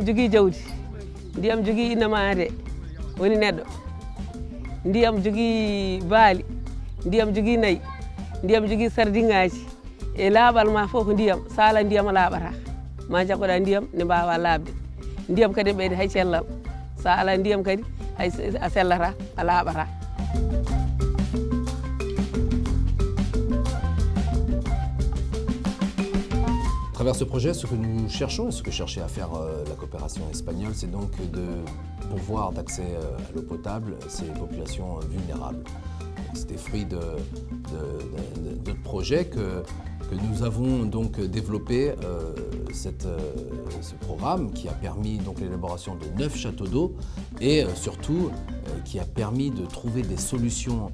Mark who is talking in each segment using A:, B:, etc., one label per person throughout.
A: ndiyam jogii jawdi, ndiyam jogii inamaade woni neɗɗo, ndiyam jogii baali, ndiyam jogii nayi, ndiyam jogii sardiŋaaji e laaɓal ma fof ko ndiyam so alaa ndiyam a laaɓataa ma jaggoɗaa ndiyam nde mbaawa laaɓde ndiyam kadi ɓeyde hay cellal so alaa ndiyam kadi hay a sellataa a laaɓataa.
B: À travers ce projet, ce que nous cherchons et ce que cherchait à faire la coopération espagnole, c'est donc de pourvoir d'accès à l'eau potable ces populations vulnérables. C'était fruit de notre projet que nous avons donc développé ce programme qui a permis donc l'élaboration de 9 châteaux d'eau et surtout qui a permis de trouver des solutions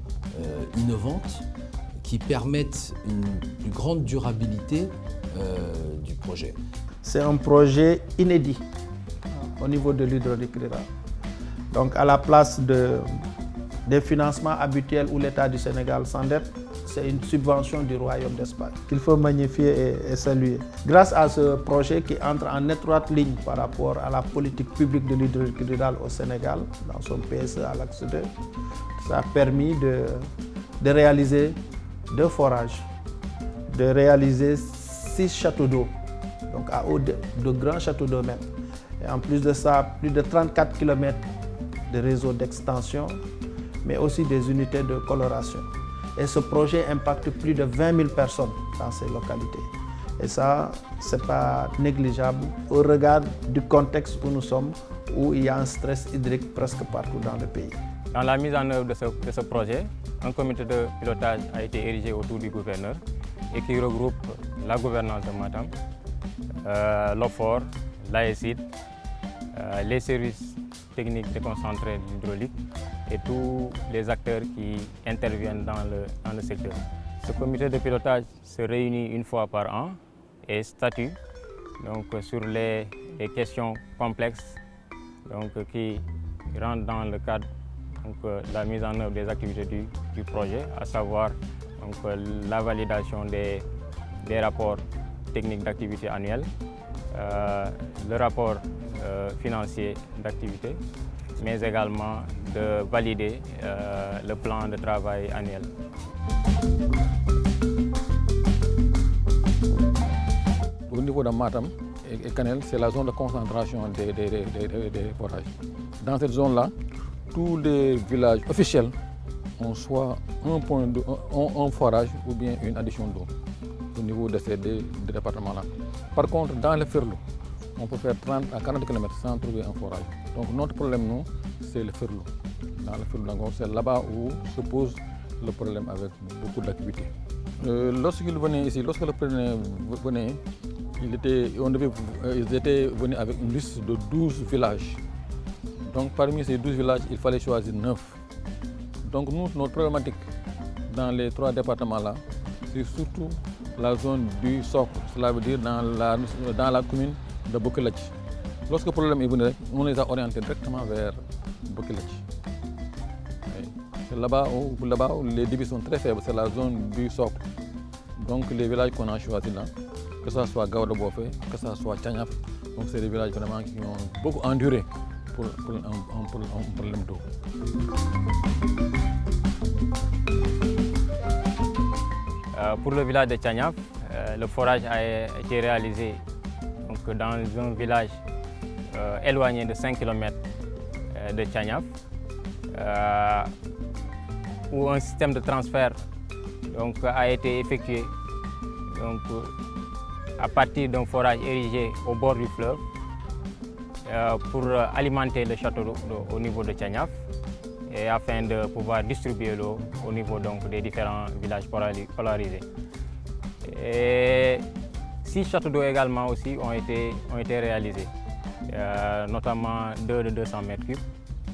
B: innovantes qui permettent une plus grande durabilité du projet.
C: C'est un projet inédit au niveau de l'hydraulique rurale. Donc à la place des financements habituels où l'État du Sénégal s'endette, c'est une subvention du Royaume d'Espagne qu'il faut magnifier et saluer. Grâce à ce projet qui entre en étroite ligne par rapport à la politique publique de l'hydraulique rurale au Sénégal, dans son PSE à l'axe 2, ça a permis de réaliser 2 forages, de réaliser 6 châteaux d'eau, donc à haut de grands châteaux d'eau même. Et en plus de ça, plus de 34 km de réseau d'extension, mais aussi des unités de coloration. Et ce projet impacte plus de 20 000 personnes dans ces localités. Et ça, ce n'est pas négligeable au regard du contexte où nous sommes, où il y a un stress hydrique presque partout dans le pays.
D: Dans la mise en œuvre de ce projet, un comité de pilotage a été érigé autour du gouverneur et qui regroupe la gouvernance de Matam, l'OFOR, l'AECID, les services techniques déconcentrés de l'hydraulique et tous les acteurs qui interviennent dans le secteur. Ce comité de pilotage se réunit une fois par an et statue donc, sur les questions complexes donc, qui rentrent dans le cadre donc, la mise en œuvre des activités du projet, à savoir donc, la validation des rapports techniques d'activité annuels, le rapport financier d'activité, mais également de valider le plan de travail annuel.
E: Au niveau de Matam et Kanel, c'est la zone de concentration des forages. Dans cette zone-là, tous les villages officiels ont soit un forage ou bien une addition d'eau au niveau de ces deux départements-là. Par contre, dans le Ferlo, on peut faire 30 à 40 km sans trouver un forage. Donc notre problème, nous, c'est le Ferlo. Dans le Ferlo, c'est là-bas où se pose le problème avec beaucoup d'activités. Lorsqu'ils venaient ici, lorsque le président venait, ils étaient venus avec une liste de 12 villages. Donc parmi ces 12 villages, il fallait choisir 9. Donc nous, notre problématique dans les 3 départements-là, c'est surtout la zone du socle, cela veut dire dans la commune de Bokelach. Lorsque le problème est venu, on les a orientés directement vers Bokelach. C'est là-bas où les débits sont très faibles, c'est la zone du socle. Donc les villages qu'on a choisis là, que ce soit Gao de Bofé, que ce soit Tchanyaf, donc c'est des villages vraiment qui ont beaucoup enduré pour un problème d'eau.
D: Pour le village de Tchanyaf, le forage a été réalisé donc, dans un village éloigné de 5 km de Tchanyaf, où un système de transfert donc, a été effectué donc, à partir d'un forage érigé au bord du fleuve pour alimenter le château d'eau au niveau de Tchanyaf et afin de pouvoir distribuer l'eau au niveau donc, des différents villages polarisés. Et 6 châteaux d'eau également aussi ont été réalisés, notamment 2 de 200 m3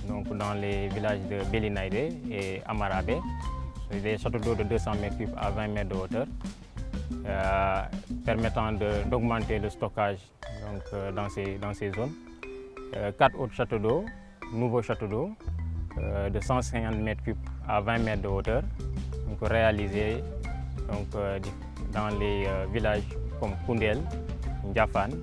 D: donc dans les villages de Belinaïde et Amarabé. C'est des châteaux d'eau de 200 m3 à 20 mètres de hauteur, permettant d'augmenter le stockage donc, dans ces zones. 4 autres châteaux d'eau, nouveaux châteaux d'eau, de 150 m3 à 20 mètres de hauteur, donc réalisés donc, dans les villages comme Koundel, Ndiafane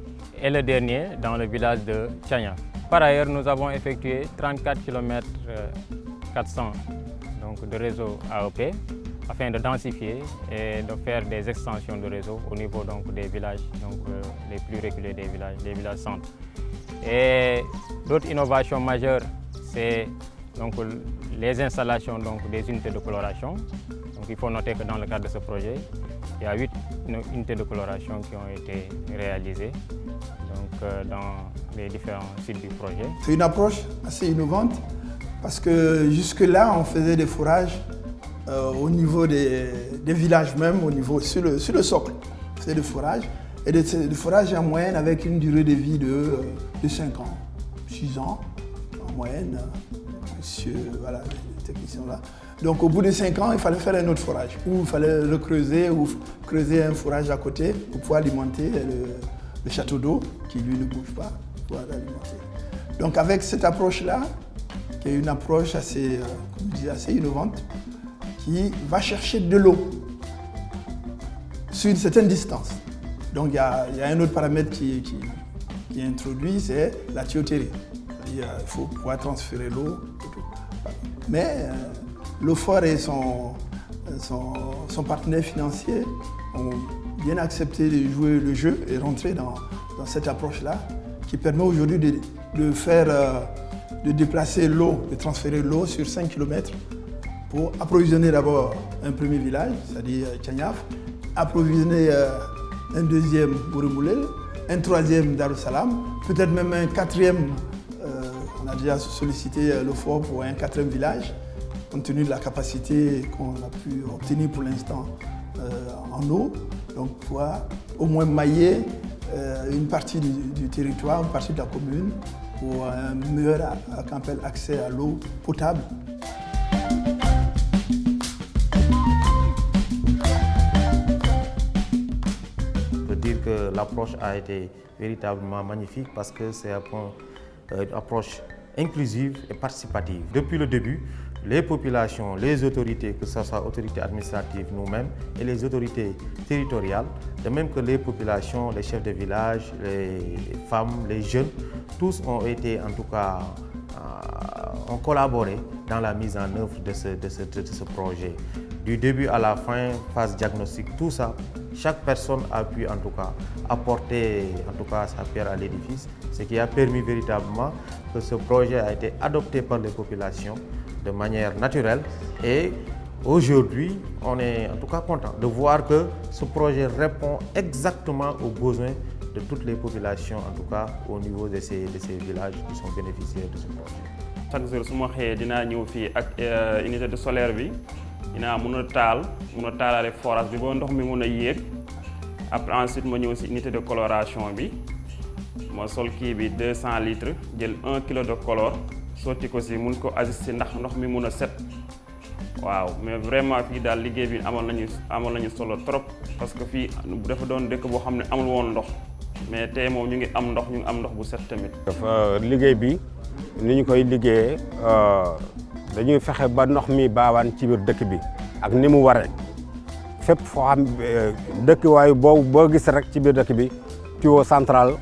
D: et le dernier dans le village de Tchania. Par ailleurs, nous avons effectué 34 km 400 donc, de réseau AEP afin de densifier et de faire des extensions de réseau au niveau donc, des villages donc, les plus reculés des villages centres. Et d'autres innovations majeures, c'est donc, les installations donc, des unités de coloration. Donc, il faut noter que dans le cadre de ce projet, il y a 8 unités de coloration qui ont été réalisées donc, dans les différents sites du projet.
F: C'est une approche assez innovante parce que jusque-là, on faisait des forages au niveau des villages même, sur le socle. On faisait des forages et des forages en moyenne avec une durée de vie de 5 ans, 6 ans en moyenne. Voilà, les techniciens là. Donc au bout de 5 ans, il fallait faire un autre forage, ou il fallait recreuser ou creuser un forage à côté pour pouvoir alimenter le château d'eau qui lui ne bouge pas, pour pouvoir l'alimenter. Donc avec cette approche-là, qui est une approche assez, comme je disais, assez innovante, qui va chercher de l'eau sur une certaine distance. Donc il y a un autre paramètre qui est introduit, c'est la tuyauterie. Il faut pouvoir transférer l'eau. Mais l'OFOR et son partenaire financier ont bien accepté de jouer le jeu et rentrer dans cette approche-là qui permet aujourd'hui de déplacer l'eau, de transférer l'eau sur 5 km pour approvisionner d'abord un premier village, c'est-à-dire Tchaniaf, approvisionner un deuxième Bouremoulel, un troisième Darussalam, peut-être même un quatrième. On a déjà sollicité l'OFOR pour un 4e village, compte tenu de la capacité qu'on a pu obtenir pour l'instant en eau. Donc pouvoir au moins mailler une partie du territoire, une partie de la commune pour un meilleur accès à l'eau potable.
G: On peut dire que l'approche a été véritablement magnifique parce que c'est une approche inclusive et participative. Depuis le début, les populations, les autorités, que ce soit autorités administratives nous-mêmes et les autorités territoriales, de même que les populations, les chefs de village, les femmes, les jeunes, tous ont été en tout cas ont collaboré dans la mise en œuvre de ce projet. Du début à la fin, phase diagnostic, tout ça, chaque personne a pu en tout cas apporter sa pierre à l'édifice, ce qui a permis véritablement que ce projet a été adopté par les populations de manière naturelle et aujourd'hui, on est en tout cas content de voir que ce projet répond exactement aux besoins de toutes les populations, en tout cas au niveau de ces villages qui sont bénéficiaires de ce projet.
H: Chaque jour, su ma xëyee dinaa ñëw fii ak unité de solaire bi dinaa mun a taalaale forage bi ba ndox mi mun a yéeg après ensuite ma ñëw si unité de coloration bi ma sol kii bi 200 litres jël 1 kilo de colore sotti ko si mun ko ajuster ndax ndox mi mun a set waaw mais vraiment fii daal liggéey bi amoon nañu solo trop parce que fii dafa doon dëkk boo xam ne amul woon ndox mais tey moom ñu ngi am ndox bu set tamit.
I: dafa liggéey bi ni ñu koy liggéeyee dañuy fexe ba ndox mi baawaan ci biir dëkk bi ak ni mu waree fépp foo xam dëkk waaye boo gis rek ci biir dëkk bi tuyau central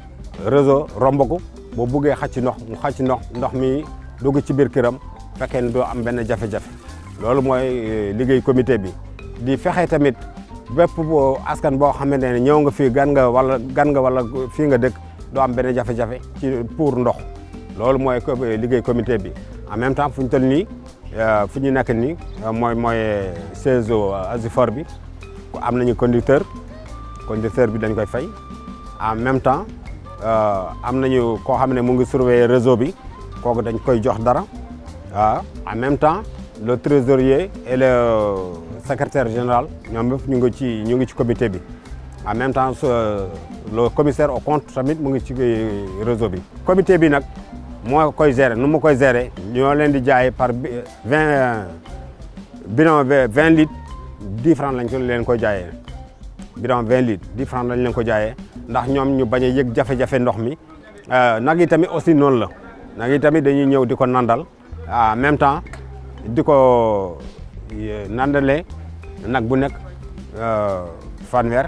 I: réseau romb ko boo buggee xacc ndox mi dugg ci biir këram fekkee ne doo am benn jafe-jafe loolu mooy liggéey comité bi di fexe tamit bépp askan boo xamante ne ñëw nga fii gan nga wala fii nga dëkk doo am benn jafe-jafe ci pour ndox loolu mooy liggéey comité bi en même temps fu ñu toll nii fu ñu nekk nii mooy CESO Asifor bi am nañu conducteur bi dañ koy fay en même temps am nañu koo xam ne mu ngi surveiller réseau bi kooku dañ koy jox dara waaw en même temps le trésorier et le secrétaire général ñoom ñëpp ñu ngi ci comité bi en même temps le commissaire au compte tamit mu ngi ci réseau bi. comité bi nag moo koy gérer nu mu koy gérer ñoo leen di jaay par 20 litres 10 francs lañ leen koy jaayee bidon 20 litres 10 francs lañ leen ko jaayee ndax ñoom ñu bañ a yëg jafe-jafe ndox mi nag yi tamit aussi noonu la nag yi tamit dañuy ñëw di ko nandal en même temps di ko nandale nag bu nekk fanweer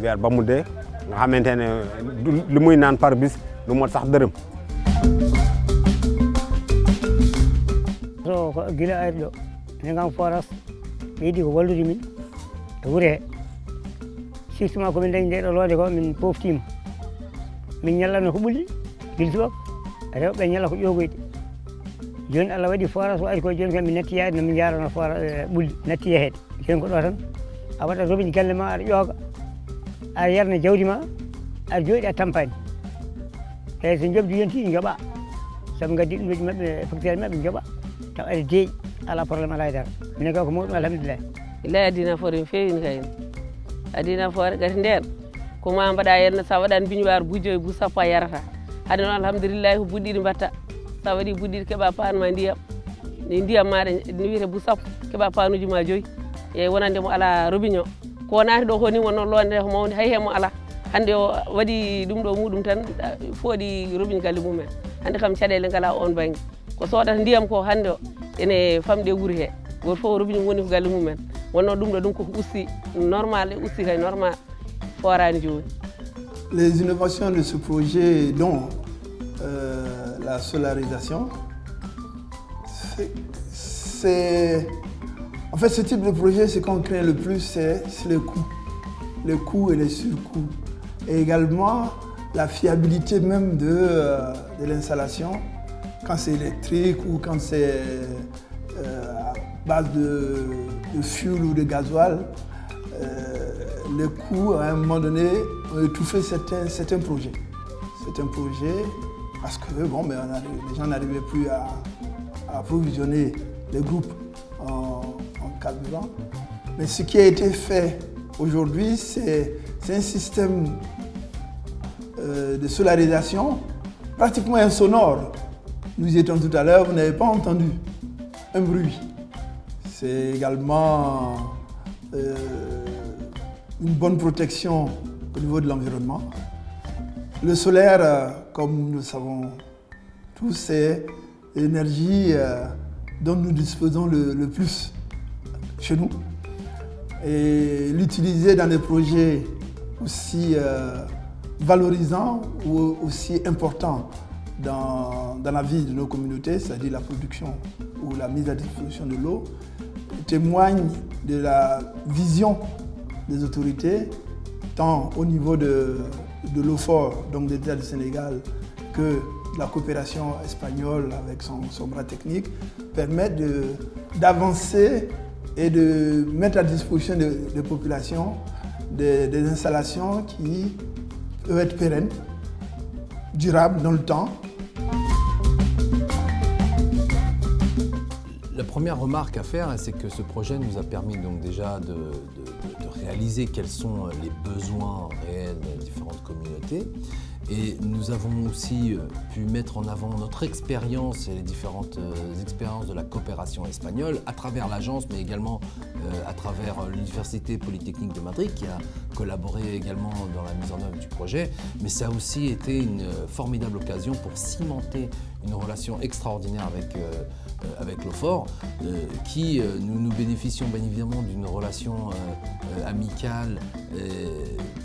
I: weer ba mu dee nga xamante ne lu muy naan par bis lu mot sax dërëm.
J: so ko gila ari ɗo negam forage ɓeydi ko wallude min to wuure he surtout komin dañi nde ɗo loode ko min poftima min ñallatno ko ɓulli guila tubak rewɓe ñalla ko ƴogoyde joni Allah waɗi forage o ari ko joni kam mi natti yaade nomin jarano forage ɓulli natti yaheede joni ko ɗo tan a waɗat robiñ galle ma aɗa ƴooga aɗa yarna jawdi ma aɗa jooɗi a tampani eyyi so jobdi yonti jooɓa saabu gaddi ɗum ɗoji mabɓe facteur mabɓe jooɓa taw aɗa deeƴi ala probléme ala haydara minen kaw ko muɗum alhamdulillah
A: ila adina foore no fewi kayne adina foore gati nden ko ma mbaɗa henna sa waɗani biñoire buuɗi joyyi buuɗi sappo a yarata hade noon alhamdulillahi ko buuɗi ɗiɗi mbatta sa waɗi buuɗi ɗiɗi keeɓa panma ndiyam ni ndiyam maɗa no wiyete buuɗi sappo keeɓa panuji ma joyyi eyyi wonande mo ala robinet ko naati ɗo ko ni wonno londe ko mawde hay hemo ala hande o waɗi ɗum ɗo muɗum tan fooɗi robinet galle mumen hande kam caɗele ngala on banggue ko sodata ndiyam ko hande o ene famɗe wuuri he goto fof robinet woni ko galle mumen wonno ɗum ɗo ɗum koko usti normal e usti kay normal forani joni.
F: Les innovations de ce projet, dont la solarisation, en fait, ce type de projet, ce qu'on craint le plus, c'est les coûts et les surcoûts. Et également, la fiabilité même de l'installation, quand c'est électrique ou quand c'est à base de fuel ou de gasoil. Les coûts, à un moment donné, ont étouffé certains projets. Certains projets, parce que bon, mais les gens n'arrivaient plus à approvisionner les groupes en carburant. Mais ce qui a été fait aujourd'hui, c'est un système de solarisation pratiquement insonore. Nous y étions tout à l'heure, vous n'avez pas entendu un bruit. C'est également une bonne protection au niveau de l'environnement. Le solaire, comme nous le savons tous, c'est l'énergie dont nous disposons le plus chez nous. Et l'utiliser dans des projets aussi valorisants ou aussi importants dans la vie de nos communautés, c'est-à-dire la production ou la mise à disposition de l'eau, témoigne de la vision des autorités, tant au niveau de l'OFOR, donc de l'État du Sénégal, que la coopération espagnole avec son bras technique, permettent d'avancer et de mettre à disposition des populations des installations qui peuvent être pérennes, durables dans le temps.
B: La première remarque à faire, c'est que ce projet nous a permis donc déjà de réaliser quels sont les besoins réels des différentes communautés. Et nous avons aussi pu mettre en avant notre expérience et les différentes expériences de la coopération espagnole à travers l'agence, mais également à travers l'Université Polytechnique de Madrid qui a collaboré également dans la mise en œuvre du projet. Mais ça a aussi été une formidable occasion pour cimenter une relation extraordinaire avec l'OFOR, qui nous bénéficions bien évidemment d'une relation amicale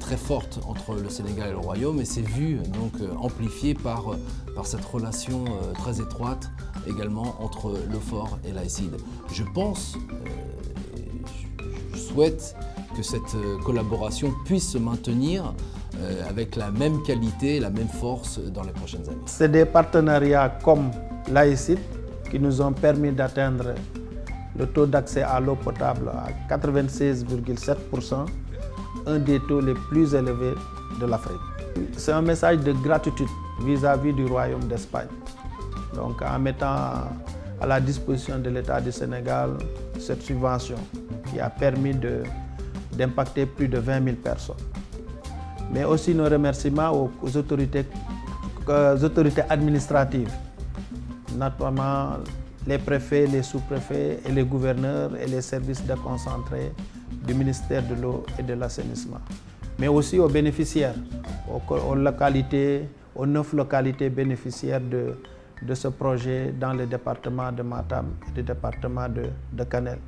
B: très forte entre le Sénégal et le Royaume, et c'est vu donc amplifié par cette relation très étroite également entre l'OFOR et l'AECID. Je pense, je souhaite que cette collaboration puisse se maintenir avec la même qualité, la même force dans les prochaines années.
C: C'est des partenariats comme l'AECID qui nous ont permis d'atteindre le taux d'accès à l'eau potable à 96,7%, un des taux les plus élevés de l'Afrique. C'est un message de gratitude vis-à-vis du Royaume d'Espagne. Donc en mettant à la disposition de l'État du Sénégal cette subvention qui a permis d'impacter plus de 20 000 personnes. Mais aussi nos remerciements aux autorités administratives, notamment les préfets, les sous-préfets et les gouverneurs et les services déconcentrés du ministère de l'eau et de l'assainissement. Mais aussi aux bénéficiaires, aux localités, aux 9 localités bénéficiaires de ce projet dans le département de Matam et le département de Kanel.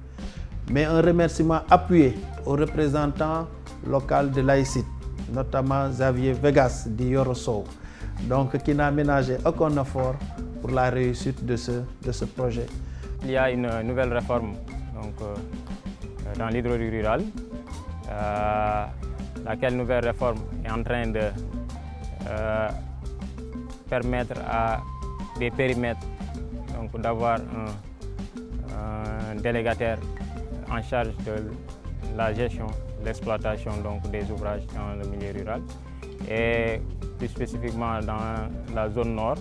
C: Mais un remerciement appuyé aux représentants locaux de l'AECID, notamment Xavier Vegas d'Yoroso, donc qui n'a ménagé aucun effort pour la réussite de ce projet.
D: Il y a une nouvelle réforme donc, dans l'hydraulique rurale. Laquelle nouvelle réforme est en train de permettre à des périmètres d'avoir un délégataire en charge de la gestion, l'exploitation des ouvrages dans le milieu rural. Et plus spécifiquement dans la zone nord,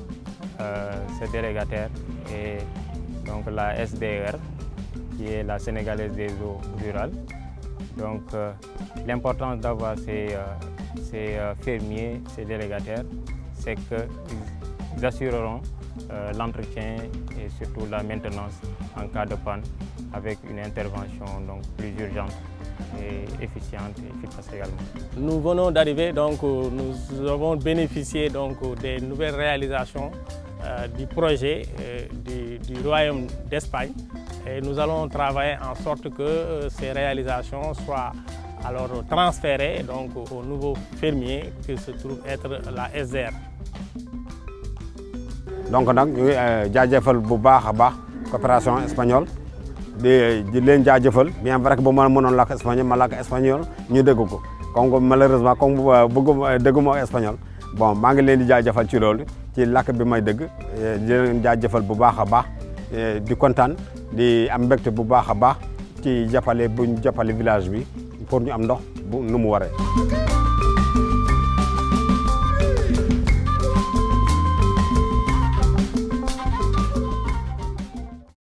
D: ce délégataire est donc la SDR, qui est la Sénégalaise des eaux rurales. Donc l'importance d'avoir ces fermiers, ces délégataires, c'est qu'ils assureront l'entretien et surtout la maintenance en cas de panne avec une intervention donc plus urgente et efficiente et efficace également.
K: Nous venons d'arriver, donc nous avons bénéficié donc des nouvelles réalisations du projet du Royaume d'Espagne et nous allons travailler en sorte que ces réalisations soient alors transférées donc au nouveau fermier qui se trouve être la SDR.
I: Donc nag ñu ngi jaajëfal bu baax a baax coopération espagnole di leen jaajëfal bien vrai que bu ma mënoon làkk espagnol ma làkk espagnol ñu dégg ko comme malheureusement comme bëgguma dégguma espagnol bon maa ngi leen di jaajëfal ci loolu ci làkk bi may dégg di leen jaajëfal bu baax a baax di kontaan di am mbégte bu baax a baax ci jàppale bu ñu jàppale village bi pour ñu am ndox bu nu mu waree.